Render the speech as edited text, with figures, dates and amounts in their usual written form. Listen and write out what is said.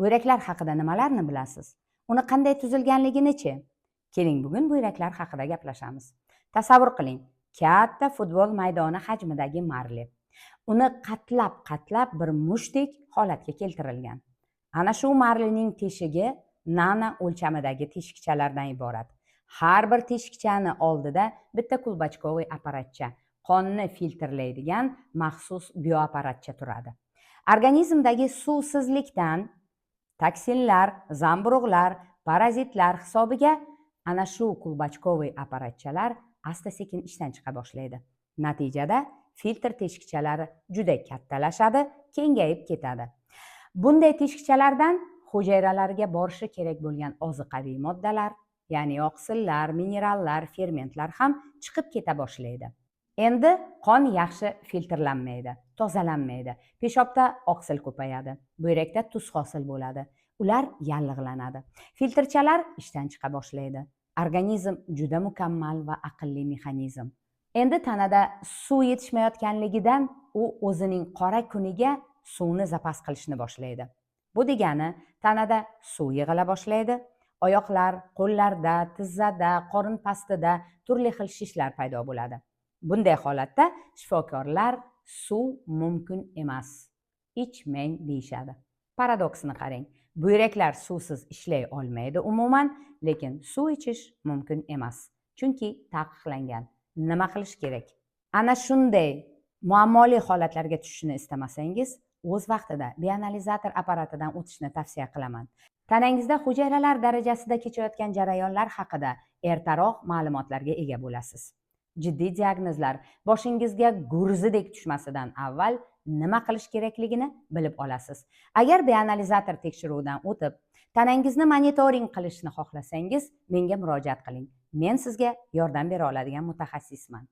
Buyraklar haqida nimalarni bilasiz? Uni qanday tuzilganligini-chi? Keling, bugun buyraklar haqida gaplashamiz. Tasavvur qiling, katta futbol maydoni hajmidagi marli. Uni qatlab bir mushtdek holatga keltirilgan. Ana shu marlining teshigi nano o'lchamidagi teshikchalardan iborat. Har bir teshikchani oldida bitta kulbachkovoy apparatcha, qonni filtrlaydigan maxsus bioapparatcha turadi. Organizmdagi suvsizlikdan toksinlar, zamburug'lar, parazitlar hisobiga ana shu kulbachkovoy apparatchalar asta-sekin ishdan chiqa boshlaydi. Natijada filtr teshikchalari juda kattalashadi, kengayib ketadi. Bunday teshikchalardan hujayralarga borishi kerak bo'lgan oziqaviy moddalar, ya'ni oqsillar, minerallar, fermentlar ham chiqib keta boshlaydi. Endi qon yaxshi filtrlanmaydi, tozalanmaydi. Peshobda oqsil ko'payadi, buyrakda tuz hosil bo'ladi. Ular yallig'lanadi. Filtrchalar ishdan chiqa boshlaydi. Organizm juda mukammal va aqlli mexanizm. Endi tanada suv yetishmayotganligidan u o'zining qora kuniga suvni zapas qilishni boshlaydi. Bu degani tanada suv yig'ila boshlaydi. Oyoqlar, qo'llarda, tizzada, qorin pastida turli xil shishlar paydo bo'ladi. Bunday holatda shifokorlar suv mumkin emas, ichmang deyishadi. Paradoksini qarang. Buyraklar suvsiz ishlay olmaydi umuman, lekin suv ichish mumkin emas. Chunki taqiqlangan. Nima qilish kerak? Ana shunday muammoli holatlarga tushishni istamasangiz, o'z vaqtida bioanalizator apparatidan o'tishni tavsiya qilaman. Tanangizda hujayralar darajasida kechayotgan jarayonlar haqida ertaroq ma'lumotlarga ega bo'lasiz. Jiddiy diagnozlar boshingizga gurzidek tushmasidan avval nima qilish kerakligini bilib olasiz. Agar bioanalizator tekshiruvidan o'tib, tanangizni monitoring qilishni xohlasangiz, menga murojaat qiling. Men sizga yordam bera oladigan mutaxassisman.